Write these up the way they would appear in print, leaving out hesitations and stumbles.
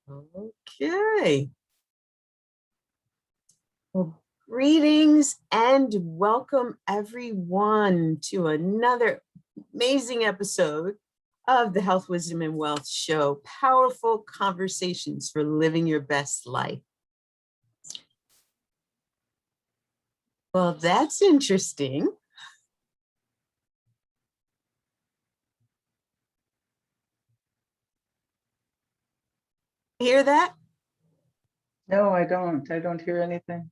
Okay. Well, greetings and welcome everyone to another amazing episode of the Health, Wisdom, and Wealth Show, Powerful Conversations for Living Your Best Life. Well, that's interesting. Hear that? No, I don't. I don't hear anything.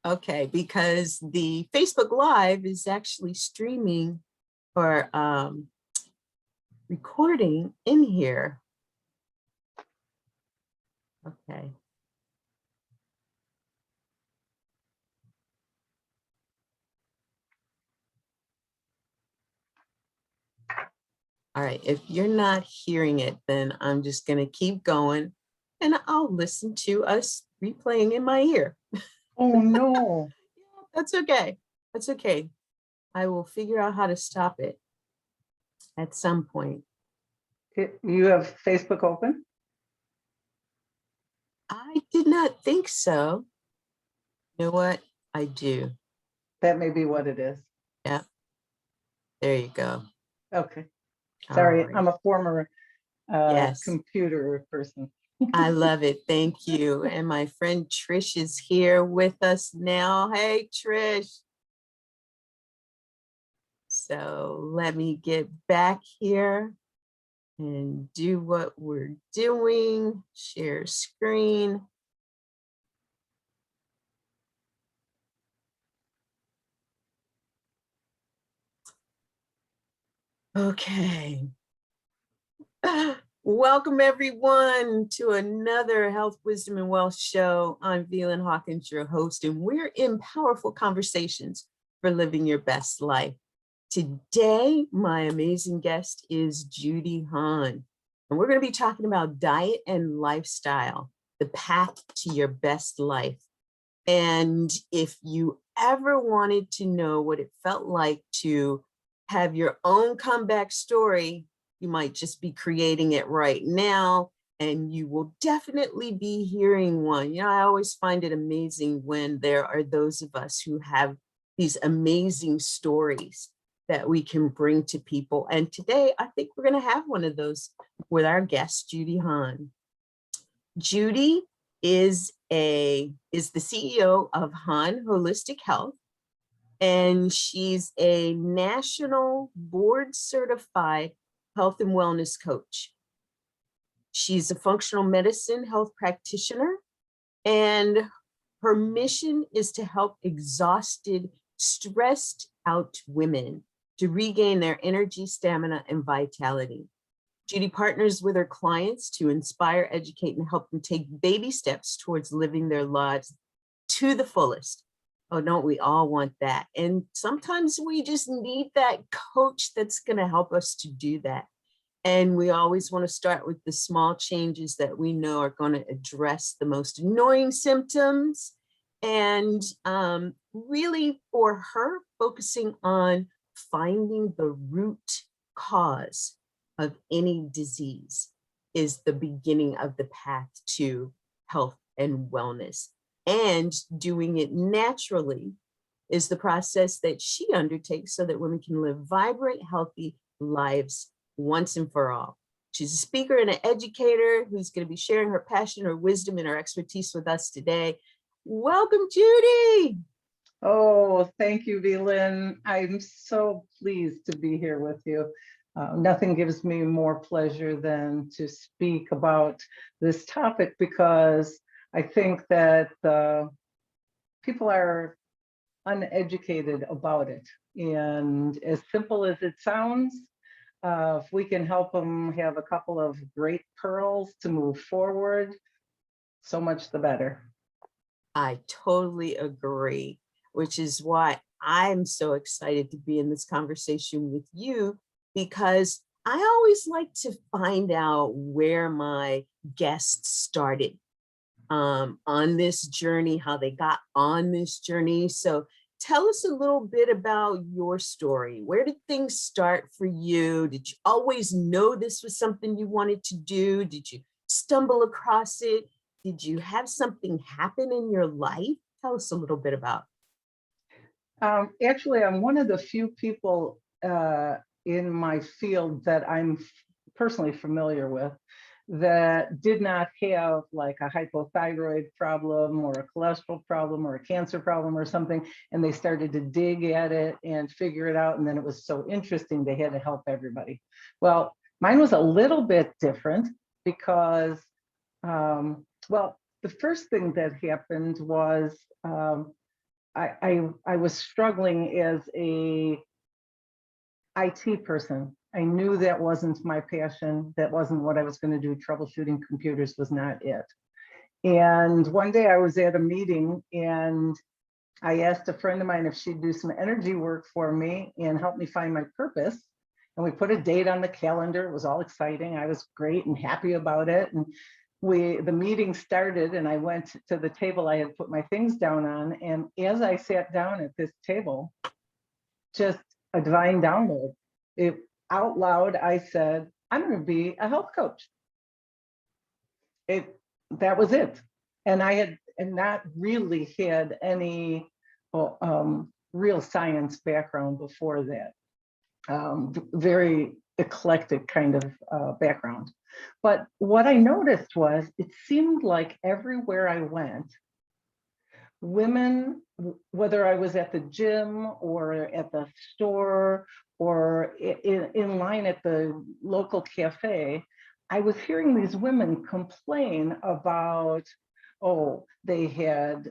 Okay, because the Facebook Live is actually streaming or recording in here. Okay. All right, if you're not hearing it, then I'm just going to keep going and I'll listen to us replaying in my ear. Oh, no. That's okay. That's okay. I will figure out how to stop it at some point. You have Facebook open? I did not think so. You know what? I do. That may be what it is. Yeah. There you go. Okay. Sorry, Right. I'm a former Yes. computer person. I love it. Thank you. And my friend Trish is here with us now. Hey, Trish. So let me get back here and do what we're doing. Share screen. Okay. Welcome everyone to another Health, Wisdom, and Wealth show. I'm VLYNN Hawkins, your host, and we're in powerful conversations for living your best life. Today, my amazing guest is Judy Hahn, and we're going to be talking about diet and lifestyle, the path to your best life. And if you ever wanted to know what it felt like to have your own comeback story, you might just be creating it right now, and you will definitely be hearing one. You know, I always find it amazing when there are those of us who have these amazing stories that we can bring to people. And today, I think we're going to have one of those with our guest, Judy Hahn. Judy is the CEO of Hahn Holistic Health, and she's a national board certified health and wellness coach. She's a functional medicine health practitioner, and her mission is to help exhausted, stressed out women to regain their energy, stamina, and vitality. Judy partners with her clients to inspire, educate, and help them take baby steps towards living their lives to the fullest. Oh, don't we all want that? And sometimes we just need that coach that's going to help us to do that. And we always want to start with the small changes that we know are going to address the most annoying symptoms. And really for her, focusing on finding the root cause of any disease is the beginning of the path to health and wellness. And doing it naturally is the process that she undertakes so that women can live vibrant, healthy lives once and for all. She's a speaker and an educator who's going to be sharing her passion, her wisdom, and her expertise with us today. Welcome, Judy. Oh, thank you, VLYNN. I'm so pleased to be here with you. Nothing gives me more pleasure than to speak about this topic, because I think that people are uneducated about it. And as simple as it sounds, if we can help them have a couple of great pearls to move forward, so much the better. I totally agree, which is why I'm so excited to be in this conversation with you, because I always like to find out where my guests started on this journey, how they got on this journey. So tell us a little bit about your story. Where did things start for you? Did you always know this was something you wanted to do? Did you stumble across it? Did you have something happen in your life? Tell us a little bit about. Actually, I'm one of the few people in my field that I'm personally familiar with that did not have like a hypothyroid problem or a cholesterol problem or a cancer problem or something, and they started to dig at it and figure it out, and then it was so interesting they had to help everybody. Well, mine was a little bit different because, well, the first thing that happened was I was struggling as a IT person. I knew that wasn't my passion. That wasn't what I was going to do. Troubleshooting computers was not it. And one day I was at a meeting and I asked a friend of mine if she'd do some energy work for me and help me find my purpose. And we put a date on the calendar. It was all exciting. I was great and happy about it. And the meeting started and I went to the table I had put my things down on. And as I sat down at this table, just a divine download. Out loud, I said, I'm going to be a health coach. That was it. And I had not really had any real science background before that. Very eclectic kind of background. But what I noticed was it seemed like everywhere I went, women, whether I was at the gym or at the store or in line at the local cafe, I was hearing these women complain about, oh, they had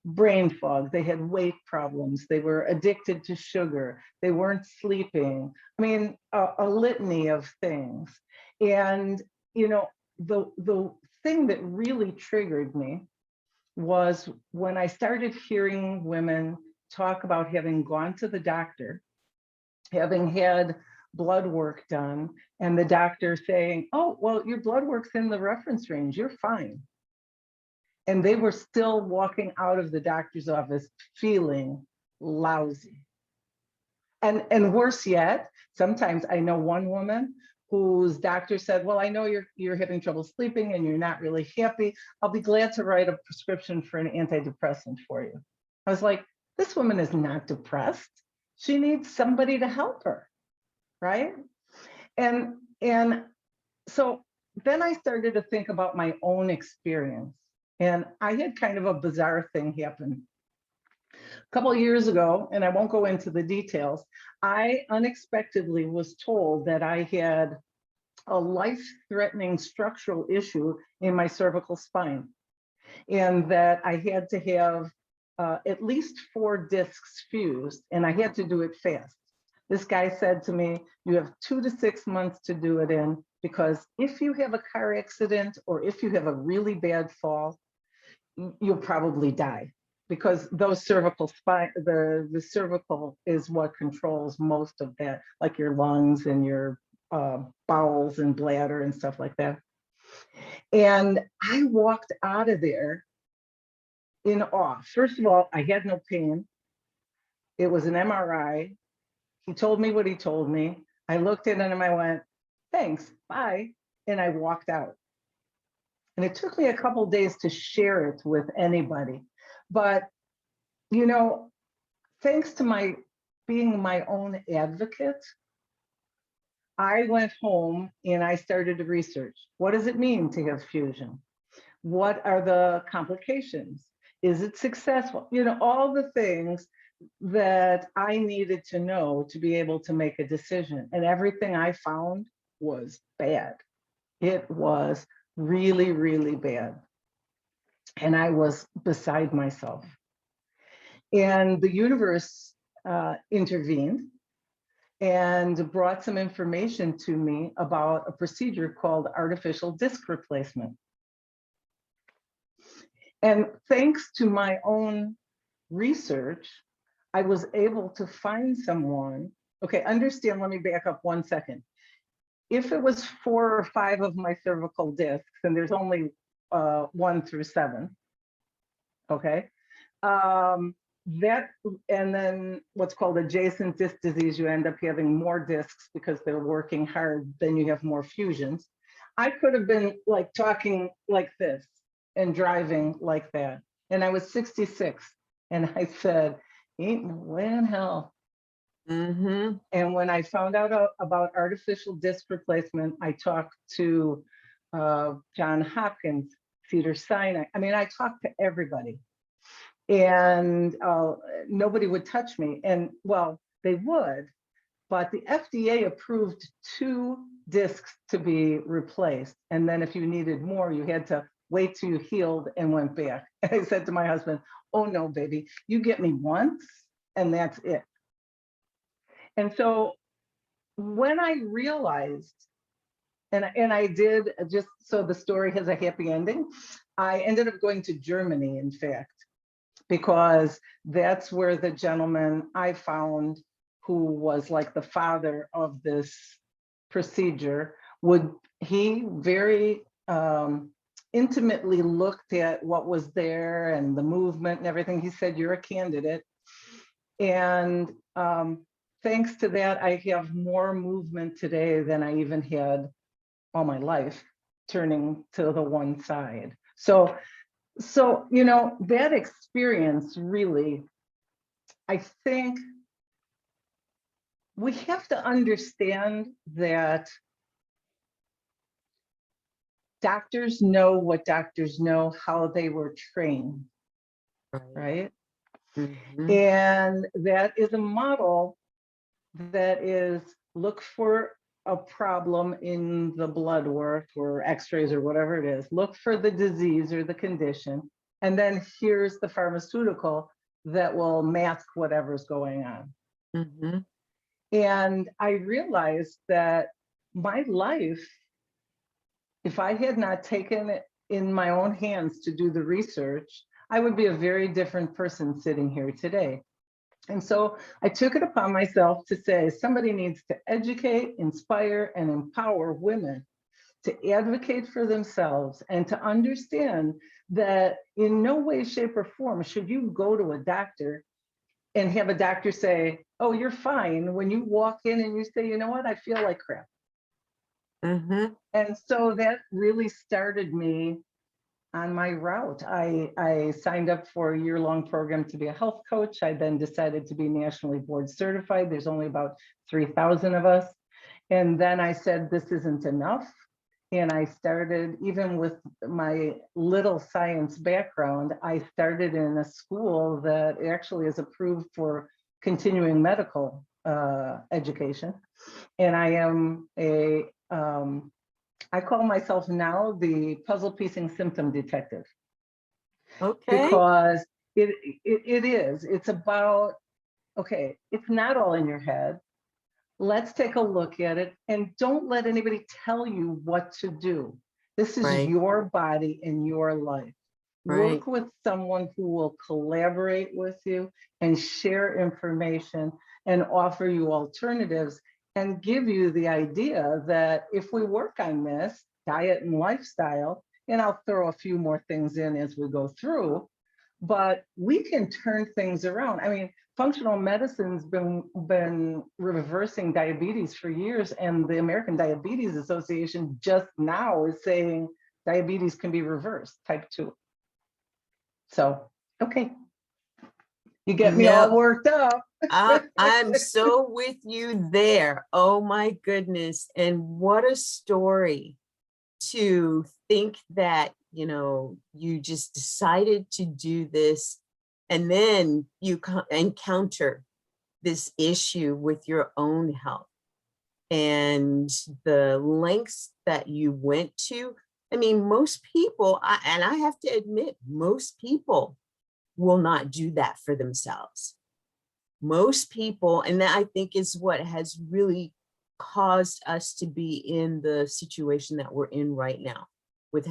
brain fog, they had weight problems, they were addicted to sugar, they weren't sleeping. I mean, a litany of things. And, you know, the thing that really triggered me was when I started hearing women talk about having gone to the doctor, having had blood work done, and the doctor saying, oh, well, your blood work's in the reference range, you're fine. And they were still walking out of the doctor's office feeling lousy. And worse yet, sometimes I know one woman whose doctor said, well, I know you're having trouble sleeping and you're not really happy. I'll be glad to write a prescription for an antidepressant for you. I was like, this woman is not depressed. She needs somebody to help her, right? And so then I started to think about my own experience. And I had kind of a bizarre thing happen. A couple of years ago, and I won't go into the details, I unexpectedly was told that I had a life-threatening structural issue in my cervical spine, and that I had to have at least 4 discs fused, and I had to do it fast. This guy said to me, you have 2 to 6 months to do it in, because if you have a car accident or if you have a really bad fall, you'll probably die, because those cervical spine, the cervical is what controls most of that, like your lungs and your bowels and bladder and stuff like that. And I walked out of there in awe. First of all, I had no pain. It was an MRI. He told me what he told me. I looked at it and I went, thanks, bye. And I walked out. And it took me a couple of days to share it with anybody. But, you know, thanks to my being my own advocate, I went home and I started to research. What does it mean to have fusion? What are the complications? Is it successful? You know, all the things that I needed to know to be able to make a decision. And everything I found was bad. It was really, really bad. And I was beside myself. And the universe intervened and brought some information to me about a procedure called artificial disc replacement. And thanks to my own research, I was able to find someone. Okay, understand, let me back up 1 second. If it was 4 or 5 of my cervical discs, and there's only 1 through 7, okay? That, and then what's called adjacent disc disease, you end up having more discs because they're working hard, then you have more fusions. I could have been like talking like this and driving like that. And I was 66. And I said, ain't no way in hell. Mm-hmm. And when I found out about artificial disc replacement, I talked to John Hopkins, Cedar Sinai. I mean, I talked to everybody, and nobody would touch me. And well, they would, but the FDA approved 2 discs to be replaced. And then if you needed more, you had to wait till you healed and went back. And I said to my husband, oh no, baby, you get me once and that's it. And so when I realized, and I did, just so the story has a happy ending, I ended up going to Germany, in fact, because that's where the gentleman I found, who was like the father of this procedure, he very intimately looked at what was there and the movement and everything. He said, you're a candidate. And thanks to that, I have more movement today than I even had all my life, turning to the one side. So, you know, that experience really, I think we have to understand that doctors know what doctors know, how they were trained, right? Mm-hmm. And that is a model that is, look for a problem in the blood work or x-rays or whatever it is, look for the disease or the condition, and then here's the pharmaceutical that will mask whatever's going on. Mm-hmm. And I realized that my life, if I had not taken it in my own hands to do the research, I would be a very different person sitting here today. And so I took it upon myself to say, somebody needs to educate, inspire, and empower women to advocate for themselves and to understand that in no way, shape, or form should you go to a doctor and have a doctor say, oh, you're fine, when you walk in and you say, you know what, I feel like crap. Mm-hmm. And so that really started me on my route. I signed up for a year-long program to be a health coach. I then decided to be nationally board certified. There's only about 3,000 of us. And then I said, this isn't enough. And I started, even with my little science background, I started in a school that actually is approved for continuing medical education. And I am I call myself now the puzzle piecing symptom detective. Okay. Because it's about, okay, it's not all in your head. Let's take a look at it, and don't let anybody tell you what to do. This is Right. your body and your life. Right. Work with someone who will collaborate with you and share information and offer you alternatives and give you the idea that if we work on this diet and lifestyle, and I'll throw a few more things in as we go through, but we can turn things around. I mean, functional medicine's been reversing diabetes for years, and the American Diabetes Association just now is saying diabetes can be reversed, type 2. So, okay, you get me all No, worked up. I'm so with you there. Oh my goodness. And what a story to think that, you know, you just decided to do this, and then you encounter this issue with your own health and the lengths that you went to. I mean, most people, and I have to admit, most people will not do that for themselves. Most people, and that I think is what has really caused us to be in the situation that we're in right now, with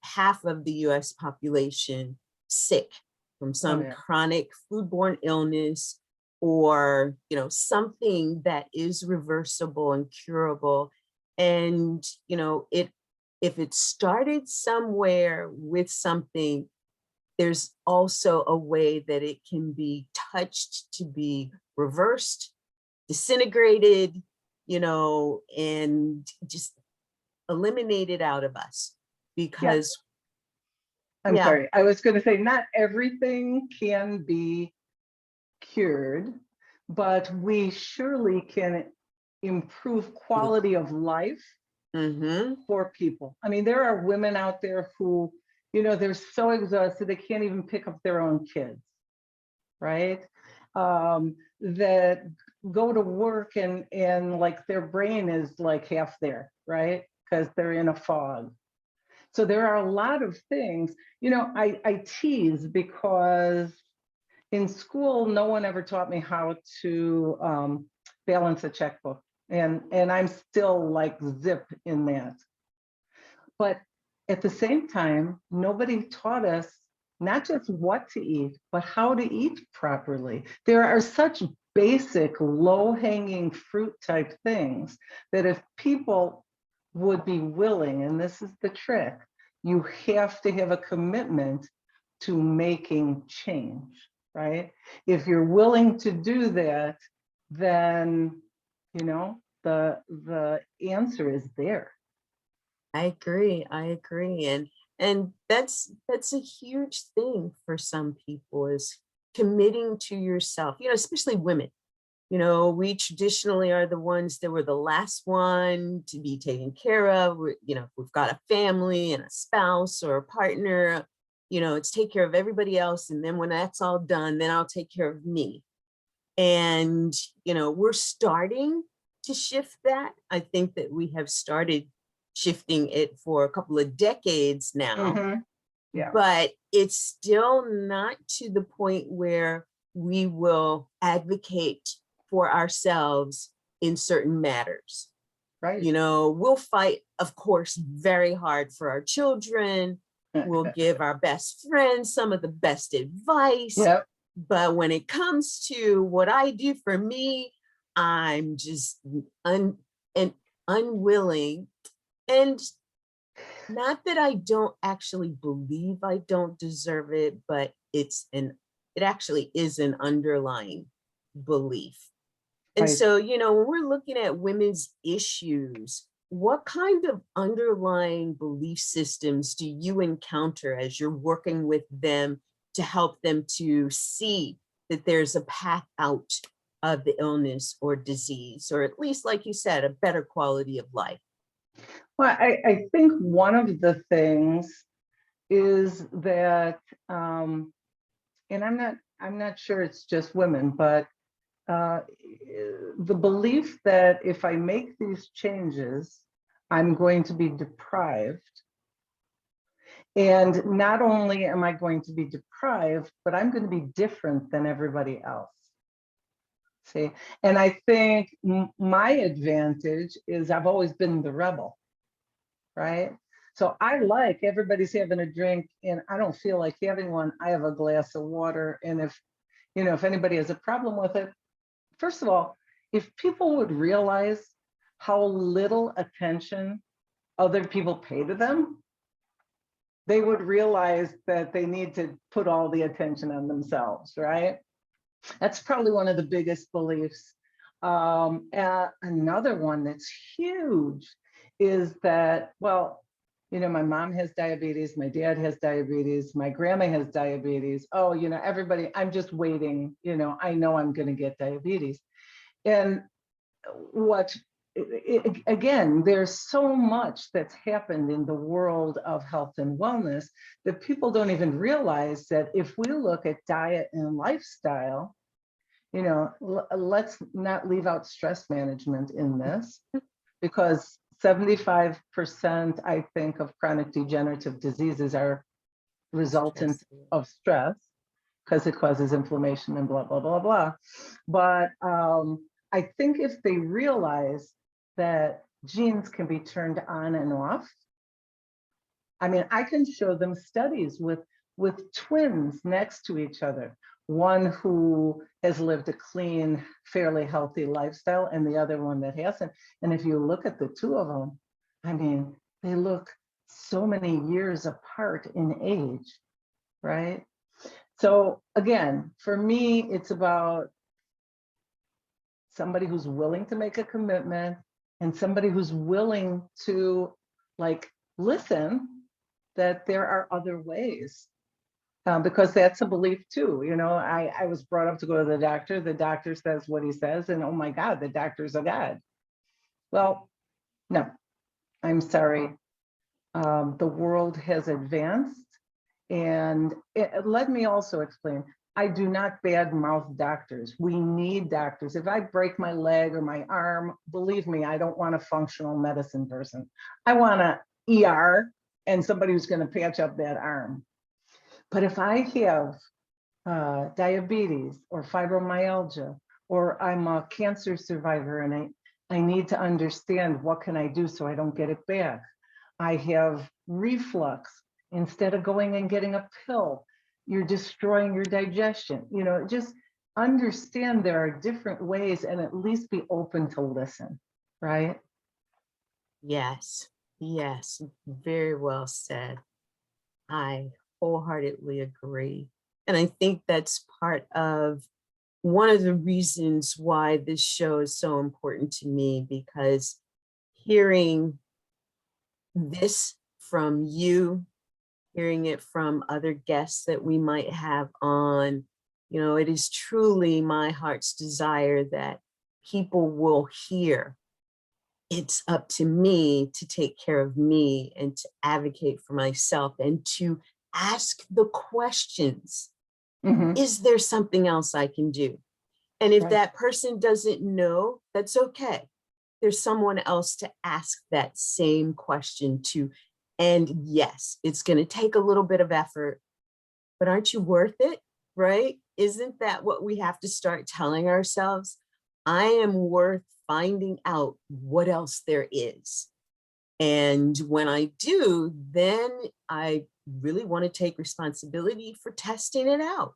half of the US population sick from some yeah. chronic foodborne illness, or, you know, something that is reversible and curable. And, you know, if it started somewhere with something, there's also a way that it can be touched to be reversed, disintegrated, you know, and just eliminated out of us because I'm yeah. sorry. I was going to say not everything can be cured, but we surely can improve quality of life for people. I mean, there are women out there who, you know, they're so exhausted they can't even pick up their own kids, right? That go to work and like their brain is like half there, right? Because they're in a fog. So there are a lot of things, you know, I tease because in school, no one ever taught me how to balance a checkbook. And I'm still like zip in that. But at the same time, nobody taught us not just what to eat, but how to eat properly. There are such basic low-hanging fruit type things that if people would be willing, and this is the trick, you have to have a commitment to making change, right? If you're willing to do that, then, you know, the answer is there. I agree. I agree. And that's a huge thing for some people is committing to yourself, you know, especially women. You know, we traditionally are the ones that were the last one to be taken care of. You know, if we've got a family and a spouse or a partner, you know, it's take care of everybody else. And then when that's all done, then I'll take care of me. And, you know, we're starting to shift that. I think that we have started shifting it for a couple of decades now, Yeah. but it's still not to the point where we will advocate for ourselves in certain matters. Right. You know, we'll fight, of course, very hard for our children. We'll give our best friends some of the best advice. Yep. But when it comes to what I do for me, I'm just unwilling. And not that I don't actually believe I don't deserve it, but it actually is an underlying belief. And Right. so, you know, when we're looking at women's issues, what kind of underlying belief systems do you encounter as you're working with them to help them to see that there's a path out of the illness or disease, or at least, like you said, a better quality of life? Well, I think one of the things is that, and I'm not sure it's just women, but the belief that if I make these changes, I'm going to be deprived. And not only am I going to be deprived, but I'm going to be different than everybody else. See, and I think my advantage is I've always been the rebel, right? So I like everybody's having a drink and I don't feel like having one. I have a glass of water. And if, you know, if anybody has a problem with it, first of all, if people would realize how little attention other people pay to them, they would realize that they need to put all the attention on themselves, right? That's probably one of the biggest beliefs. Another one that's huge is that, well, you know, my mom has diabetes, my dad has diabetes, my grandma has diabetes. Oh, you know, everybody, I'm just waiting, you know I'm going to get diabetes. And what, again, there's so much that's happened in the world of health and wellness that people don't even realize that if we look at diet and lifestyle, you know, let's not leave out stress management in this, because 75%, I think, of chronic degenerative diseases are resultant of stress because it causes inflammation and blah, blah, blah, blah. But I think if they realize that genes can be turned on and off, I mean, I can show them studies with twins next to each other, one who has lived a clean, fairly healthy lifestyle and the other one that hasn't. And if you look at the two of them, I mean, they look so many years apart in age, right? So again, for me, it's about somebody who's willing to make a commitment and somebody who's willing to like listen that there are other ways. Because that's a belief too. You know, I was brought up to go to the doctor. The doctor says what he says, and oh my God, the doctor's a God. Well, no, I'm sorry. The world has advanced, and let me also explain. I do not badmouth doctors. We need doctors. If I break my leg or my arm, believe me, I don't want a functional medicine person. I want a ER and somebody who's going to patch up that arm. But if I have diabetes or fibromyalgia, or I'm a cancer survivor and I need to understand what can I do so I don't get it back. I have reflux. Instead of going and getting a pill, you're destroying your digestion. You know, just understand there are different ways and at least be open to listen, right? Yes, yes, very well said. I wholeheartedly agree. And I think that's part of one of the reasons why this show is so important to me, because hearing this from you, hearing it from other guests that we might have on, you know, it is truly my heart's desire that people will hear it's up to me to take care of me and to advocate for myself and to ask the questions. Mhm. Is there something else I can do? And if Right. that person doesn't know, that's okay. There's someone else to ask that same question to. And yes, it's going to take a little bit of effort, but aren't you worth it? Right? Isn't that what we have to start telling ourselves? I am worth finding out what else there is. And when I do, then I really want to take responsibility for testing it out.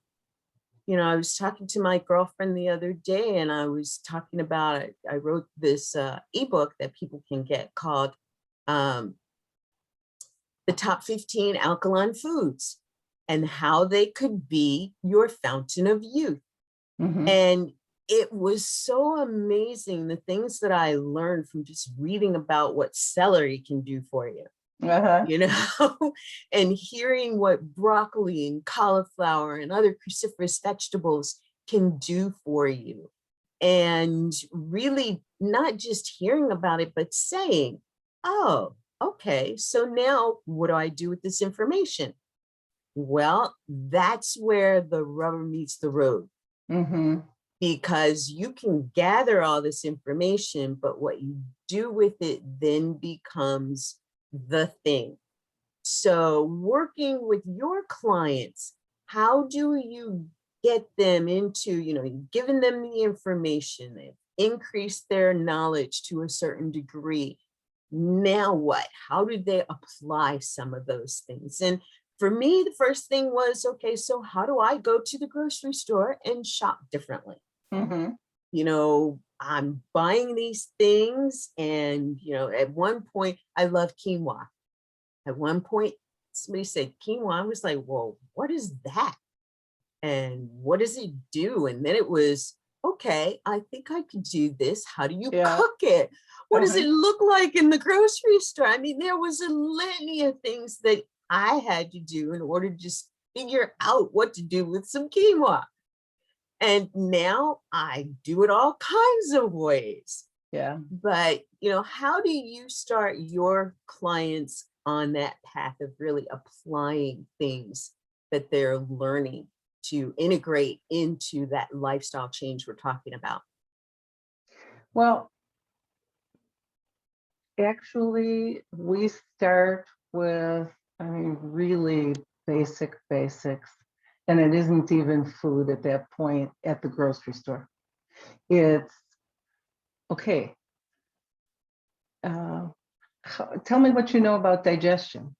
You know, I was talking to my girlfriend the other day and I was talking about it. I wrote this ebook that people can get called um, The Top 15 Alkaline Foods and how they could be your fountain of youth. Mhm. And it was so amazing, the things that I learned from just reading about what celery can do for you, Uh-huh. you know, and hearing what broccoli and cauliflower and other cruciferous vegetables can do for you. And really not just hearing about it, but saying, oh, okay, so now what do I do with this information? Well, that's where the rubber meets the road, Mhm. because you can gather all this information, but what you do with it then becomes the thing. So working with your clients, how do you get them into, you know, you've given them the information, they've increased their knowledge to a certain degree. Now what? How do they apply some of those things? And for me, the first thing was, okay, so how do I go to the grocery store and shop differently? Mhm. You know, I'm buying these things. And, you know, at one point, I love quinoa. At one point, somebody said quinoa. I was like, well, what is that? And what does it do? And then it was, okay, I think I could do this. How do you Yeah. cook it? What does Uh-huh. it look like in the grocery store? I mean, there was a litany of things that I had to do in order to just figure out what to do with some quinoa. And now I do it all kinds of ways. Yeah. But, you know, how do you start your clients on that path of really applying things that they're learning to integrate into that lifestyle change we're talking about? Well, actually, we start with, I mean, really basics. And it isn't even food at that point at the grocery store. It's, okay, uh, tell me what you know about digestion.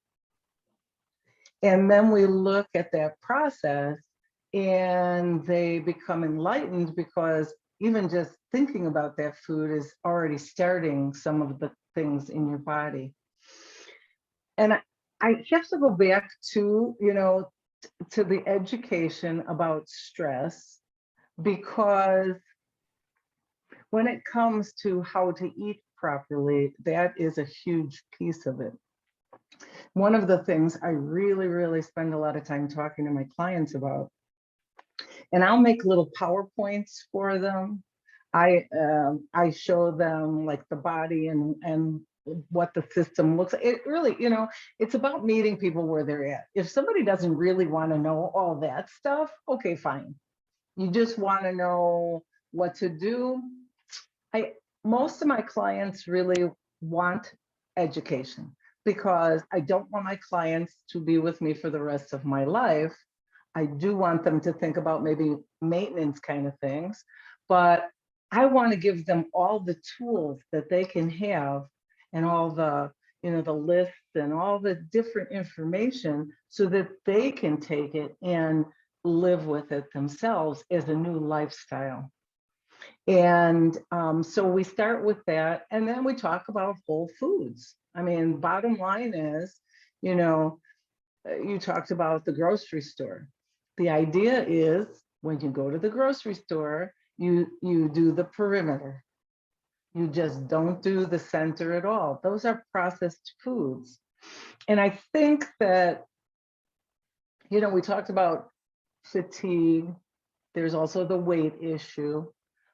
And then we look at that process and they become enlightened because even just thinking about that food is already starting some of the things in your body. And I have to go back to, you know, to the education about stress, because when it comes to how to eat properly, that is a huge piece of it. One of the things I really, really spend a lot of time talking to my clients about, and I'll make little PowerPoints for them. I show them like the body and what the system looks like. It really, it's about meeting people where they're at. If somebody doesn't really want to know all that stuff, okay, fine. You just want to know what to do. Most of my clients really want education, because I don't want my clients to be with me for the rest of my life. I do want them to think about maybe maintenance kind of things, but I want to give them all the tools that they can have, and all the, the lists and all the different information, so that they can take it and live with it themselves as a new lifestyle. And so we start with that, and then we talk about whole foods. I mean, bottom line is, you talked about the grocery store. The idea is, when you go to the grocery store, you do the perimeter. You just don't do the center at all. Those are processed foods. And I think that, we talked about fatigue. There's also the weight issue.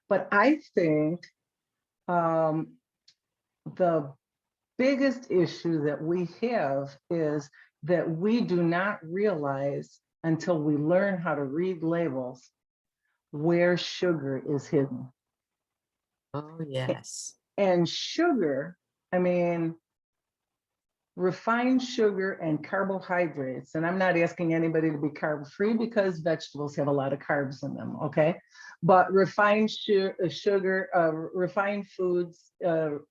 But I think the biggest issue that we have is that we do not realize, until we learn how to read labels, where sugar is hidden. Oh, yes. And sugar, I mean, refined sugar and carbohydrates, and I'm not asking anybody to be carb-free, because vegetables have a lot of carbs in them, okay? But refined sugar, refined foods,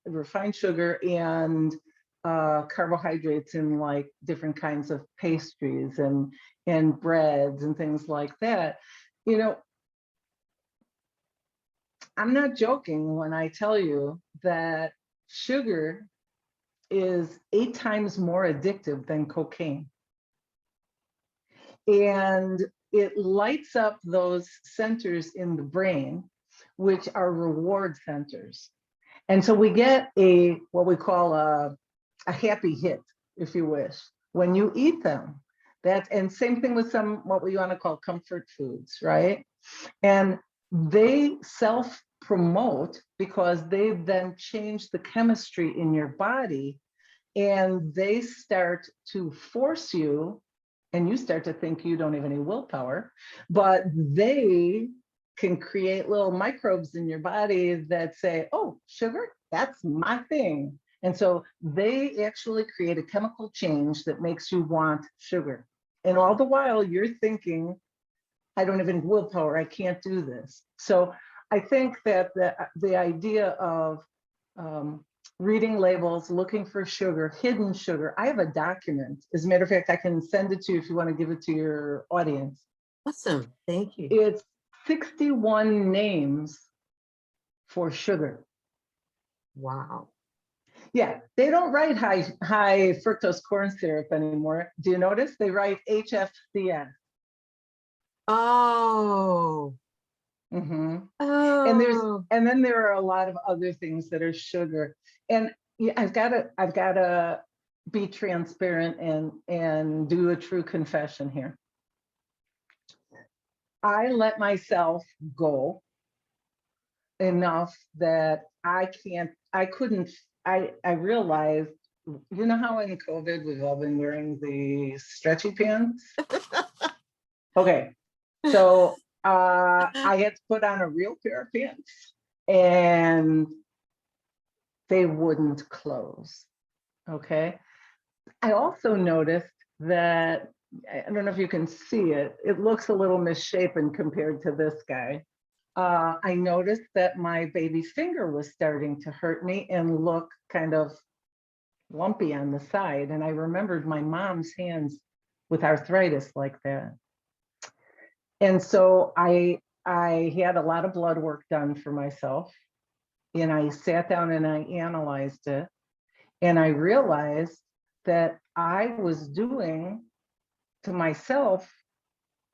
refined sugar and carbohydrates in like different kinds of pastries and breads and things like that. I'm not joking when I tell you that sugar is 8 times more addictive than cocaine. And it lights up those centers in the brain, which are reward centers. And so we get what we call a happy hit, if you wish, when you eat them. And same thing with what we want to call comfort foods, right? And they self-promote, because they then change the chemistry in your body, and they start to force you, and you start to think you don't have any willpower, but they can create little microbes in your body that say, oh, sugar, that's my thing. And so they actually create a chemical change that makes you want sugar. And all the while you're thinking, I don't have any willpower, I can't do this. So I think that the idea of reading labels, looking for sugar, hidden sugar. I have a document. As a matter of fact, I can send it to you if you want to give it to your audience. Awesome. Thank you. It's 61 names for sugar. Wow. Yeah, they don't write high fructose corn syrup anymore. Do you notice? They write HFCS. Oh. Mm-hmm. Oh. And then there are a lot of other things that are sugar. And yeah, I've gotta be transparent and do a true confession here. I let myself go enough that I realized, you know how in COVID we've all been wearing the stretchy pants? Okay, so I had to put on a real pair of pants, and they wouldn't close. Okay. I also noticed that, I don't know if you can see it, it looks a little misshapen compared to this guy. I noticed that my baby finger was starting to hurt me and look kind of lumpy on the side. And I remembered my mom's hands with arthritis like that. And so I had a lot of blood work done for myself, and I sat down and I analyzed it, and I realized that I was doing to myself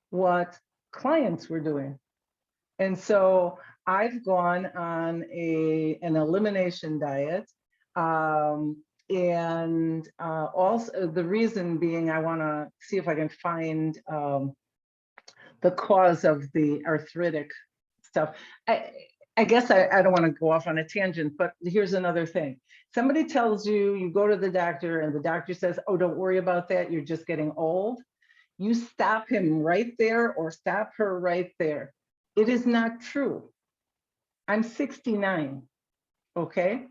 what clients were doing. And so I've gone on an elimination diet. And also the reason being, I want to see if I can find the cause of the arthritic stuff. I guess I don't want to go off on a tangent, but here's another thing. Somebody tells you, you go to the doctor and the doctor says, oh, don't worry about that, you're just getting old. You stop him right there or stop her right there. It is not true. I'm 69, okay?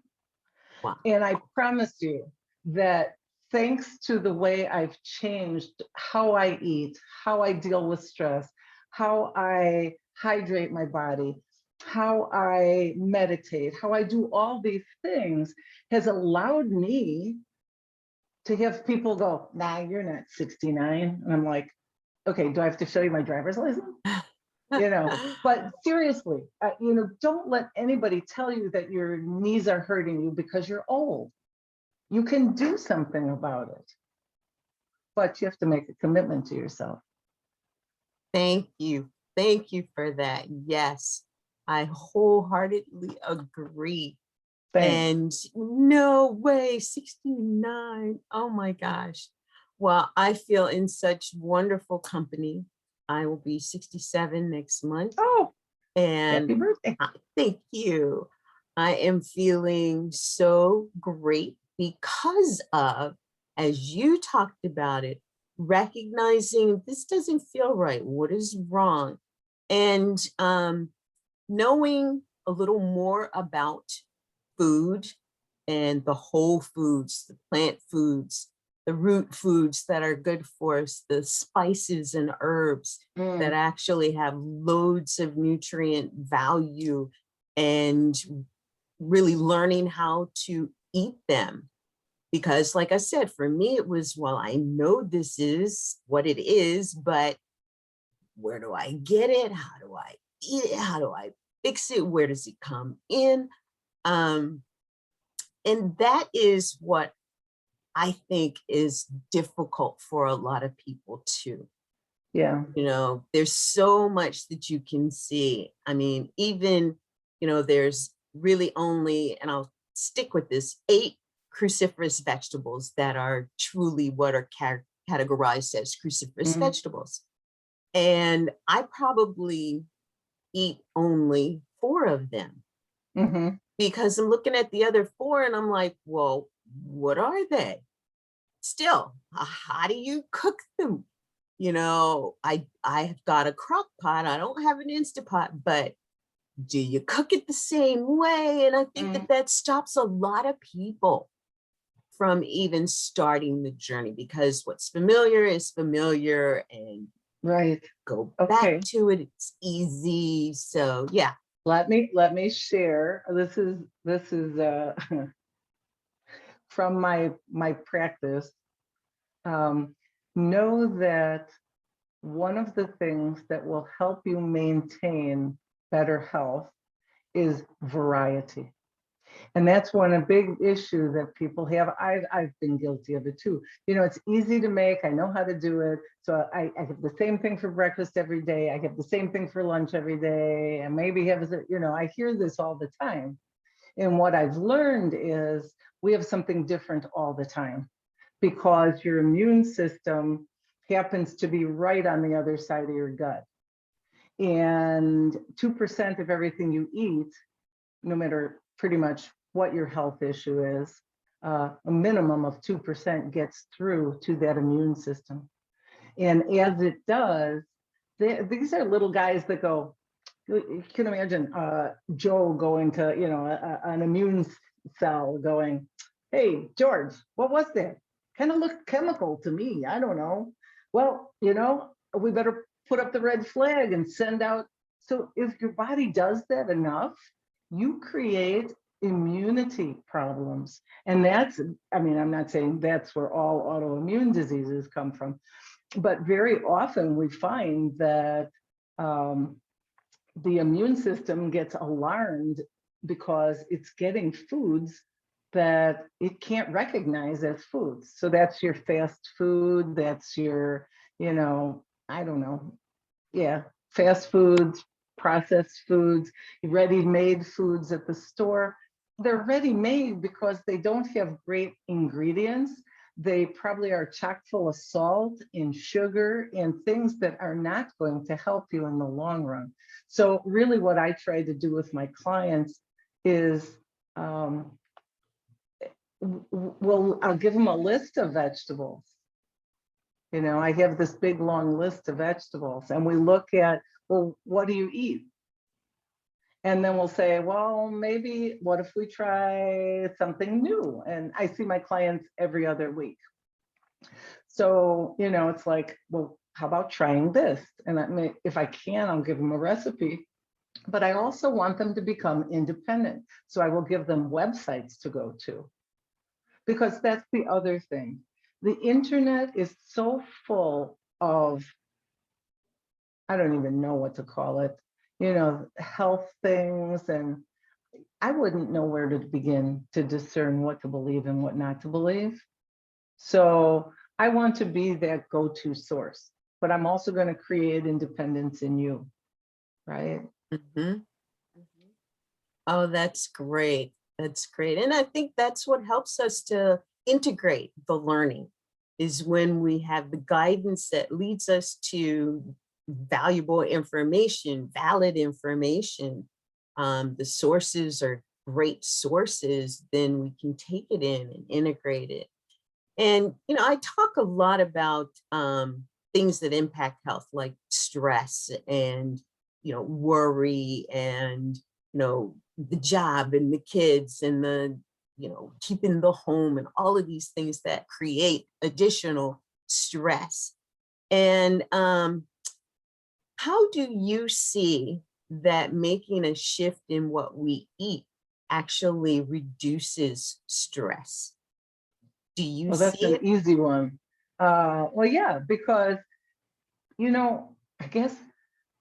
Wow. And I promise you that thanks to the way I've changed how I eat, how I deal with stress, how I hydrate my body, how I meditate, how I do all these things has allowed me to have people go, nah, you're not 69. And I'm like, okay, do I have to show you my driver's license? You know, but seriously, you know, don't let anybody tell you that your knees are hurting you because you're old. You can do something about it, but you have to make a commitment to yourself. Thank you. Thank you for that. Yes, I wholeheartedly agree. Thanks. And no way, 69. Oh my gosh. Well, I feel in such wonderful company. I will be 67 next month. Oh, And happy birthday. thank you. I am feeling so great because of, as you talked about it, recognizing this doesn't feel right. What is wrong? And knowing a little more about food and the whole foods, the plant foods, the root foods that are good for us, the spices and herbs that actually have loads of nutrient value, and really learning how to eat them. Because like I said, for me, it was, well, I know this is what it is, but where do I get it? How do I eat it? How do I fix it? Where does it come in? And that is what I think is difficult for a lot of people too. Yeah. You know, there's so much that you can see. I mean, even, you know, there's really only, and I'll stick with this, 8 cruciferous vegetables that are truly what are categorized as cruciferous vegetables. And I probably eat only 4 of them because I'm looking at the other 4 and I'm like, well, what are they? Still, how do you cook them? You know, I've got a crock pot. I don't have an Instapot, but do you cook it the same way? And I think that that stops a lot of people from even starting the journey, because what's familiar is familiar, and go back to it. It's easy. So yeah. Let me share. This is from my practice. Know that one of the things that will help you maintain better health is variety. And that's a big issue that people have. I've been guilty of it too. You know, it's easy to make. I know how to do it. So I have the same thing for breakfast every day. I have the same thing for lunch every day. And maybe have, you know, I hear this all the time. And what I've learned is we have something different all the time, because your immune system happens to be right on the other side of your gut. And 2% of everything you eat, no matter pretty much what your health issue is, a minimum of 2% gets through to that immune system. And as it does, these are little guys that go, you can imagine Joe going to, you know, an immune cell going, hey, George, what was that? Kind of looked chemical to me. I don't know. Well, you know, we better put up the red flag and send out. So if your body does that enough, you create immunity problems. And that's, I mean, I'm not saying that's where all autoimmune diseases come from, but very often we find that the immune system gets alarmed because it's getting foods that it can't recognize as foods. So that's your fast food, that's your, you know, I don't know, yeah, fast foods, processed foods, ready-made foods at the store. they're ready-made because they don't have great ingredients. They probably are chock full of salt and sugar and things that are not going to help you in the long run. So really what I try to do with my clients is, I'll give them a list of vegetables. You know, I have this big long list of vegetables and we look at, well, what do you eat? And then we'll say, well, maybe what if we try something new? And I see my clients every other week. So, you know, it's like, well, how about trying this? And if I can, I'll give them a recipe. But I also want them to become independent. So I will give them websites to go to. Because that's the other thing. The internet is so full of, I don't even know what to call it, you know, health things, and I wouldn't know where to begin to discern what to believe and what not to believe. So I want to be that go-to source, but I'm also going to create independence in you, right? Mm-hmm. Oh, that's great. That's great. And I think that's what helps us to integrate the learning, is when we have the guidance that leads us to valuable information, valid information. The sources are great sources, then we can take it in and integrate it. And, you know, I talk a lot about things that impact health, like stress and, you know, worry and, you know, the job and the kids and the, you know, keeping the home and all of these things that create additional stress. And how do you see that making a shift in what we eat actually reduces stress? Do you Well, that's see an it? easy one. Well, yeah, because, you know, I guess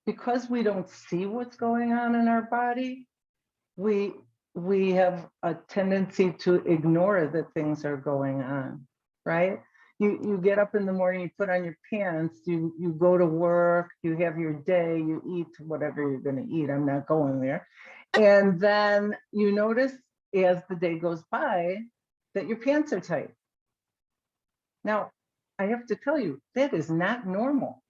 because we don't see what's going on in our body, we have a tendency to ignore that things are going on, right? You get up in the morning, you put on your pants, you go to work, you have your day, you eat whatever you're going to eat. I'm not going there. And then you notice as the day goes by that your pants are tight. Now, I have to tell you, that is not normal.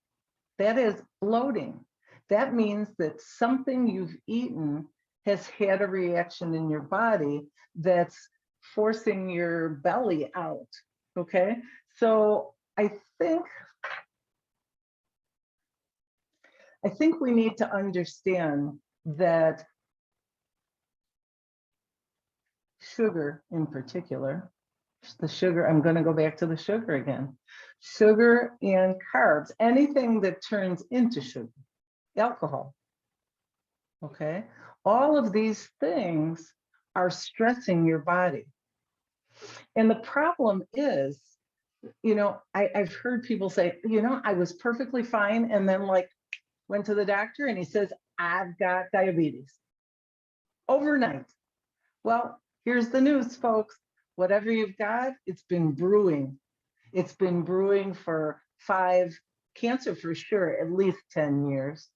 That is bloating. That means that something you've eaten has had a reaction in your body that's forcing your belly out. Okay. So I think we need to understand that sugar in particular, the sugar, I'm going to go back to the sugar again. Sugar and carbs, anything that turns into sugar, alcohol. Okay. All of these things are stressing your body. And the problem is, you know, I've heard people say, you know, I was perfectly fine. And then like went to the doctor and he says, I've got diabetes overnight. Well, here's the news, folks. Whatever you've got, it's been brewing. It's been brewing for cancer for sure, at least 10 years.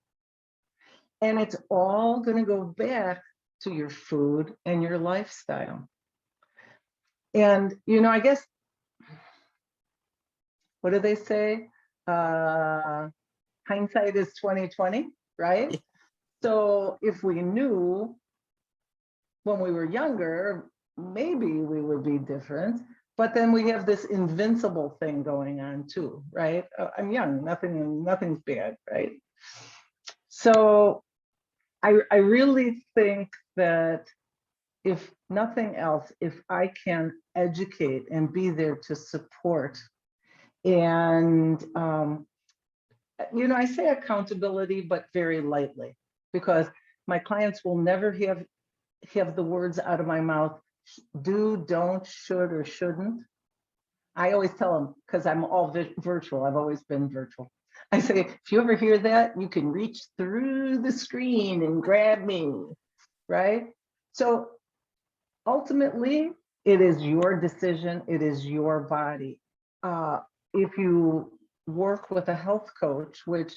And it's all going to go back to your food and your lifestyle. And, you know, I guess, what do they say? Hindsight is 20/20, right? So if we knew when we were younger, maybe we would be different. But then we have this invincible thing going on too, right? I'm young, nothing's bad, right? So I really think that if nothing else, if I can educate and be there to support, and you know, I say accountability, but very lightly, because my clients will never have the words out of my mouth, do, don't, should, or shouldn't. I always tell them, because I'm all virtual, I've always been virtual. I say, if you ever hear that, you can reach through the screen and grab me, right? So ultimately, it is your decision, it is your body. If you work with a health coach, which,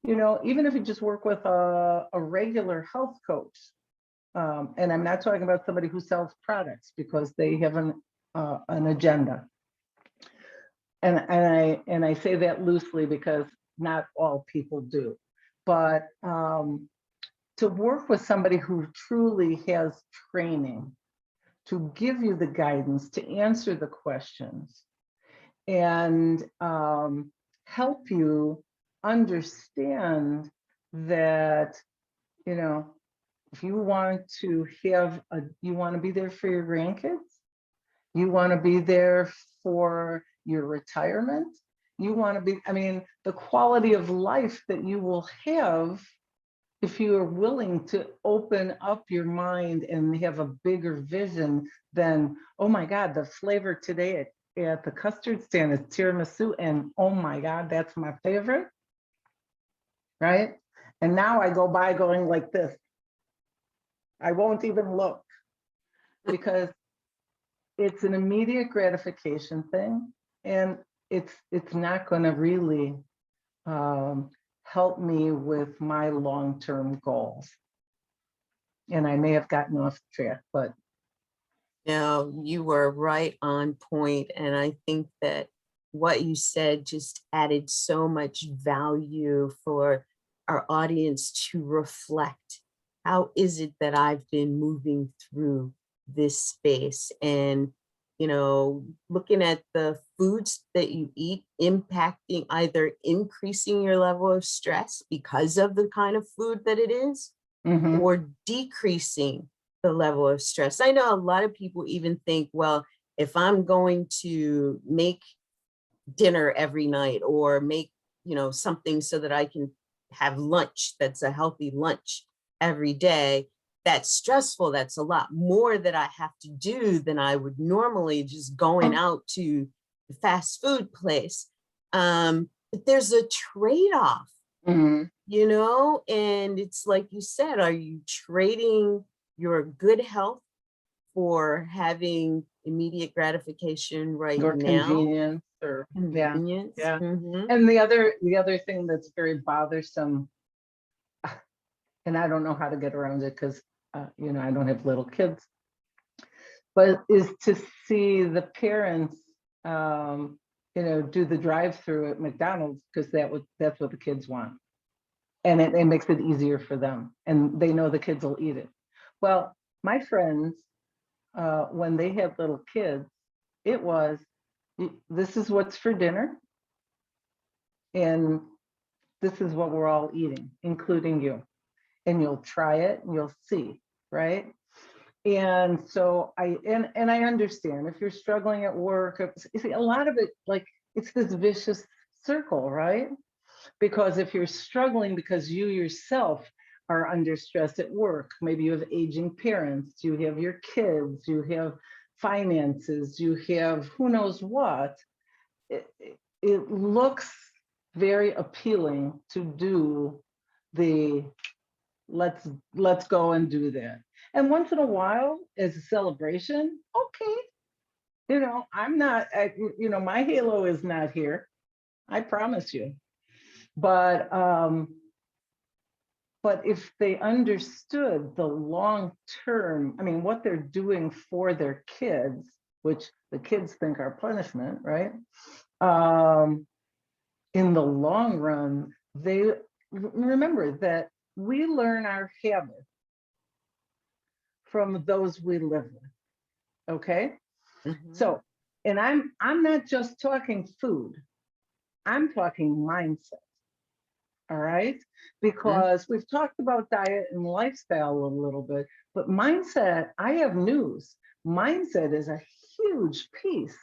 you know, even if you just work with a regular health coach, and I'm not talking about somebody who sells products because they have an agenda. And I say that loosely because not all people do. But to work with somebody who truly has training, to give you the guidance, to answer the questions, and help you understand that, you know, if you want to have you want to be there for your grandkids, you want to be there for your retirement, you want to be, I mean, the quality of life that you will have if you are willing to open up your mind and have a bigger vision than, oh my God, the flavor today at the custard stand is tiramisu, and oh my God, that's my favorite, right? And now I go by going like this. I won't even look because it's an immediate gratification thing, and it's not going to really help me with my long-term goals. And I may have gotten off track, but no, you were right on point. And I think that what you said just added so much value for our audience to reflect. How is it that I've been moving through this space? And, you know, looking at the foods that you eat impacting, either increasing your level of stress because of the kind of food that it is, or decreasing the level of stress. I know a lot of people even think, well, if I'm going to make dinner every night or make, you know, something so that I can have lunch that's a healthy lunch every day, that's stressful. That's a lot more that I have to do than I would normally just going out to the fast food place. But there's a trade-off, you know, and it's like you said, are you trading your good health for having immediate gratification right or now? convenience, or Convenience. yeah. Mhm. And the other thing that's very bothersome, and I don't know how to get around it because you know, I don't have little kids, but is to see the parents you know, do the drive-through at McDonald's because that's what the kids want. And it makes it easier for them, and they know the kids will eat it. Well, my friends, when they had little kids, it was, this is what's for dinner, and this is what we're all eating, including you. And you'll try it and you'll see, right? And so I understand if you're struggling at work, you see, a lot of it, like, it's this vicious circle, right? Because if you're struggling because you yourself are under stress at work, maybe you have aging parents, you have your kids, you have finances, you have who knows what, it looks very appealing to do the let's go and do that. And once in a while, as a celebration, okay, you know, I'm not, you know, my halo is not here, I promise you. But if they understood the long term, I mean, what they're doing for their kids, which the kids think are punishment, right? In the long run, they remember that we learn our habits from those we live with. Okay. So, and I'm not just talking food, I'm talking mindset. All right. Because we've talked about diet and lifestyle a little bit, but mindset, I have news. Mindset is a huge piece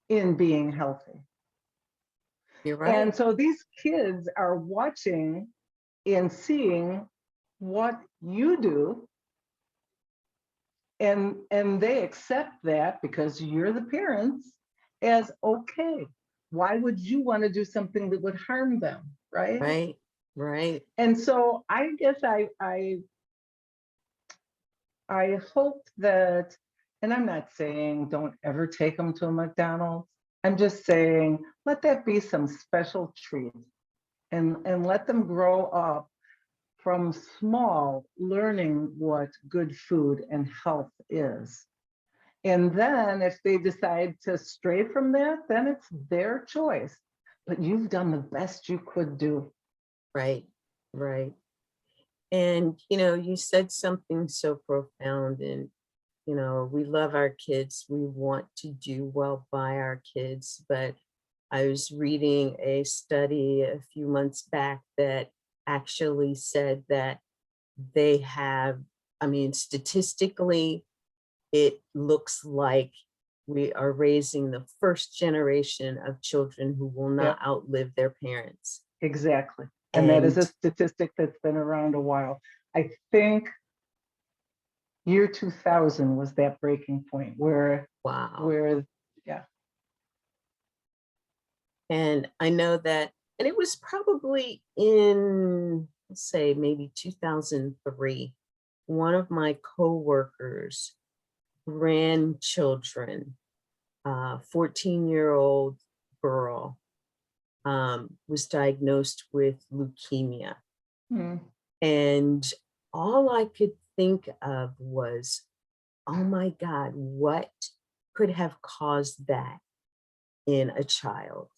in being healthy. You're right. And so these kids are watching and seeing what you do, and they accept that because you're the parents as okay. Why would you want to do something that would harm them, right? Right, right. And so I guess I hope that, and I'm not saying don't ever take them to a McDonald's. I'm just saying let that be some special treat, and let them grow up from small, learning what good food and health is. And then if they decide to stray from that, then it's their choice. But you've done the best you could do. Right, right. And, you know, you said something so profound, and, you know, we love our kids. We want to do well by our kids. But I was reading a study a few months back that actually said that they have, I mean, statistically, it looks like we are raising the first generation of children who will Yep, not outlive their parents. exactly. And that is And a statistic that's been around a while. I think year 2000 was that breaking point wow. yeah. And I know that, and it was probably in, let's say, maybe 2003, one of my coworkers' grandchildren, 14-year-old girl, was diagnosed with leukemia. Mm, And all I could think of was, oh my God, what could have caused that in a child?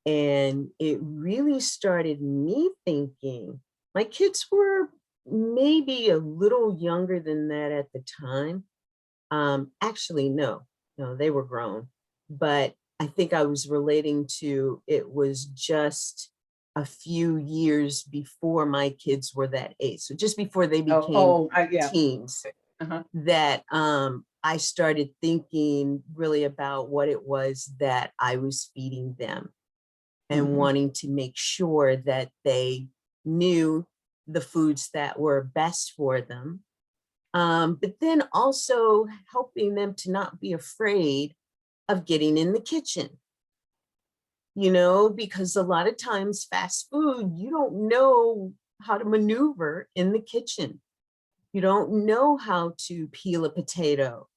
And it really started me thinking, my kids were maybe a little younger than that at the time. Actually, no, they were grown. But I think I was relating to, it was just a few years before my kids were that age. So just before they became yeah. teens, Uh-huh. that I started thinking really about what it was that I was feeding them, and Mhm. wanting to make sure that they knew the foods that were best for them. But then also helping them to not be afraid of getting in the kitchen, you know, because a lot of times fast food, you don't know how to maneuver in the kitchen. You don't know how to peel a potato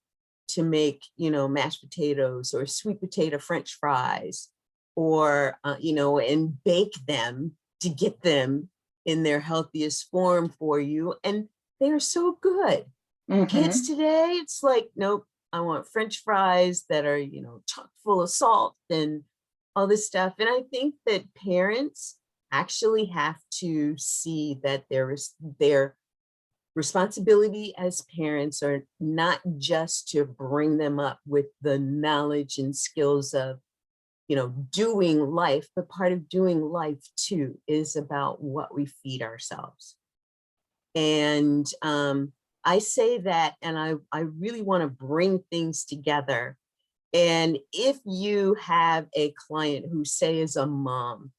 to make, you know, mashed potatoes or sweet potato French fries, or, you know, and bake them to get them in their healthiest form for you. And they're so good. Kids Mhm. today, it's like, nope, I want French fries that are, you know, chock full of salt and all this stuff. And I think that parents actually have to see that their responsibility as parents are not just to bring them up with the knowledge and skills of, you know, doing life, but part of doing life too is about what we feed ourselves. And I say that, and I really want to bring things together. And if you have a client who, say, is a mom,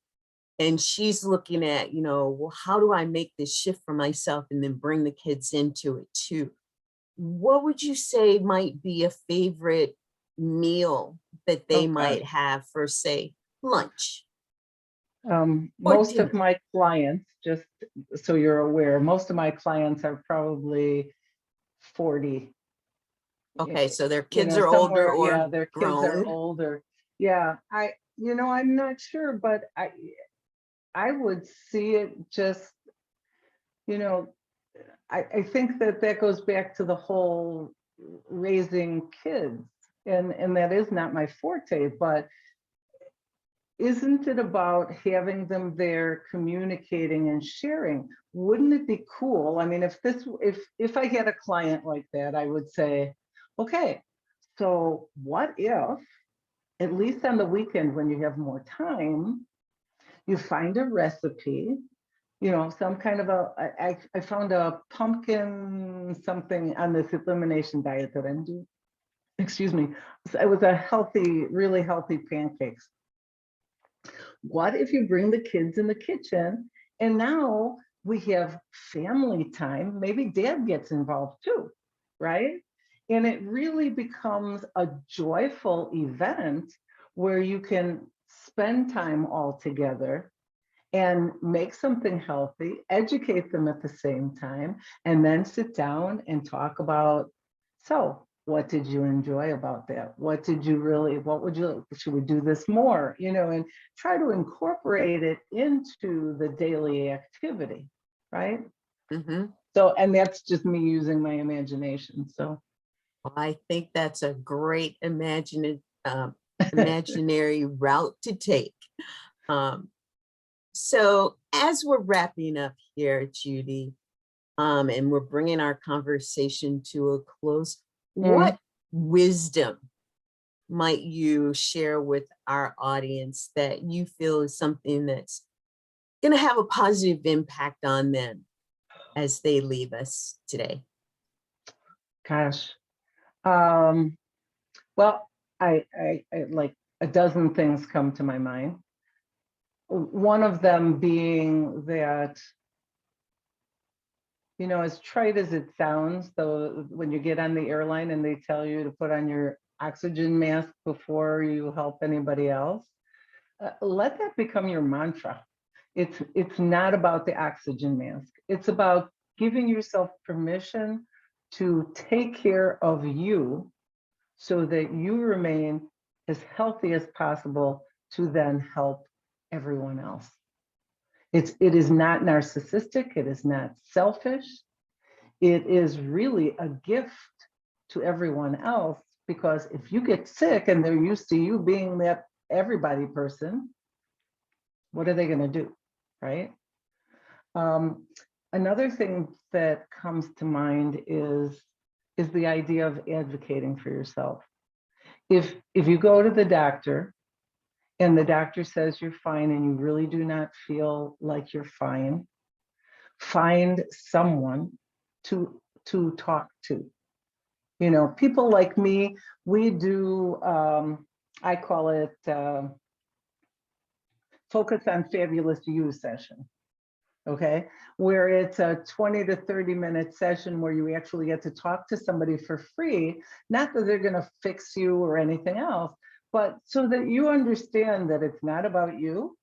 and she's looking at, you know, well, how do I make this shift for myself and then bring the kids into it too? What would you say might be a favorite meal that they Oh God. might have for, say, lunch or Most of dinner? my clients, just so you're aware, most of my clients are probably 40. Okay, so their You kids know, are older somewhere, yeah, or their kids are grown. older. Yeah, I'm not sure, but I would see it just, you know, I think that that goes back to the whole raising kids, and that is not my forte, but isn't it about having them there communicating and sharing? Wouldn't it be cool? I mean, if I had a client like that, I would say, okay, so what if, at least on the weekend when you have more time, you find a recipe, you know, some kind of I found a pumpkin something on this elimination diet that I'm doing. Excuse me. It was a healthy, really healthy pancakes. What if you bring the kids in the kitchen and now we have family time? Maybe dad gets involved too, right? And it really becomes a joyful event where you can spend time all together and make something healthy, educate them at the same time, and then sit down and talk about, so what did you enjoy about that? What did you really, what would you, should we do this more? You know, and try to incorporate it into the daily activity, right? Mm-hmm. So, and that's just me using my imagination. So I think that's a great imaginary route to take. Um, so as we're wrapping up here, Judy, and we're bringing our conversation to a close, what wisdom might you share with our audience that you feel is something that's going to have a positive impact on them as they leave us today? gosh, well, I like a dozen things come to my mind. One of them being that, you know, as trite as it sounds, though, when you get on the airline and they tell you to put on your oxygen mask before you help anybody else, let that become your mantra. It's not about the oxygen mask. It's about giving yourself permission to take care of you so that you remain as healthy as possible to then help everyone else. It is not narcissistic. It is not selfish. It is really a gift to everyone else, because if you get sick and they're used to you being that everybody person, what are they going to do, right? Another thing that comes to mind is the idea of advocating for yourself. If you go to the doctor and the doctor says you're fine and you really do not feel like you're fine, find someone to talk to. You know, people like me, we do, I call it Focus on Fabulous You session. Okay, where it's a 20 to 30-minute session where you actually get to talk to somebody for free, not that they're going to fix you or anything else, but so that you understand that it's not about you,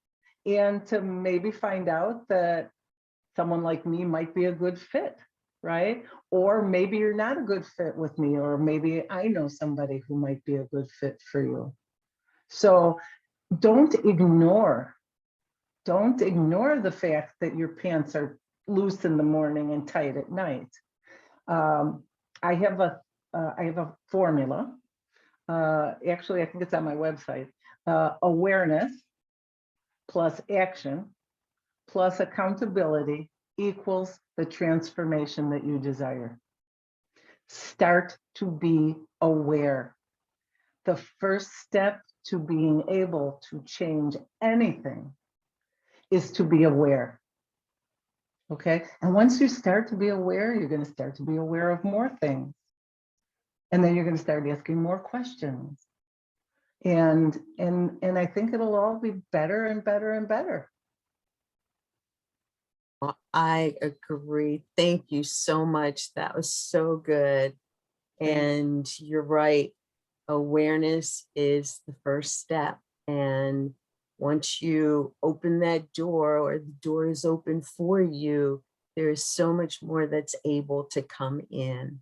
and to maybe find out that someone like me might be a good fit, right? Or maybe you're not a good fit with me, or maybe I know somebody who might be a good fit for you. So don't ignore the fact that your pants are loose in the morning and tight at night. I have a formula. Actually, I think it's on my website. Awareness plus action plus accountability equals the transformation that you desire. Start to be aware. The first step to being able to change anything is to be aware. Okay. And once you start to be aware, you're going to start to be aware of more things. And then you're going to start asking more questions. And I think it'll all be better and better and better. Well, I agree. Thank you so much. That was so good. And you're right. Awareness is the first step. And once you open that door, or the door is open for you, there is so much more that's able to come in.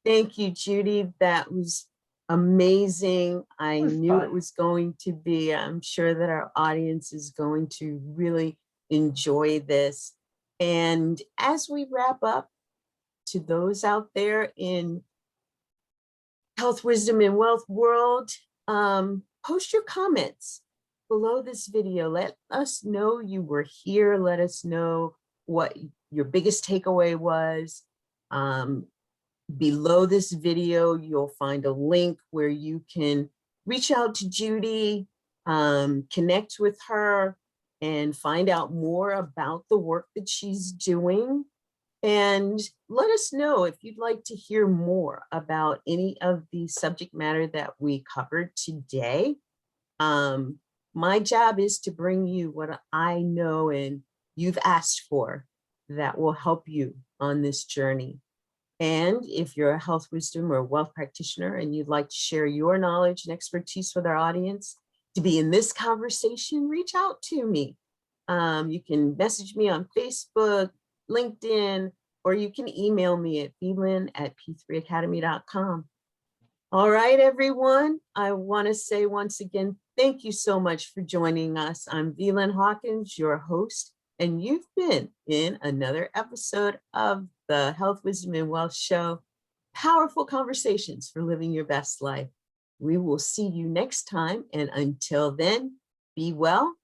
Thank you, Judy. That was amazing. I knew it was going to be. I'm sure that our audience is going to really enjoy this. And as we wrap up, to those out there in health, wisdom, and wealth world, post your comments below this video. Let us know you were here. Let us know what your biggest takeaway was. Below this video, you'll find a link where you can reach out to Judy, connect with her, and find out more about the work that she's doing. And let us know if you'd like to hear more about any of the subject matter that we covered today. My job is to bring you what I know and you've asked for that will help you on this journey. And if you're a health, wisdom, or wealth practitioner and you'd like to share your knowledge and expertise with our audience to be in this conversation, reach out to me. You can message me on Facebook, LinkedIn, or you can email me at VLYNN@p3academy.com. All right, everyone. I want to say once again, thank you so much for joining us. I'm VLYNN Hawkins, your host And you've been in another episode of the Health, Wisdom, and Wealth Show, Powerful Conversations for Living Your Best Life. We will see you next time. And until then, be well,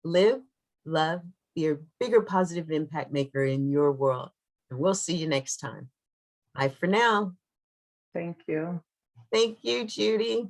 live, love, be a bigger positive impact maker in your world. And we'll see you next time. Bye for now. Thank you. Thank you, Judy.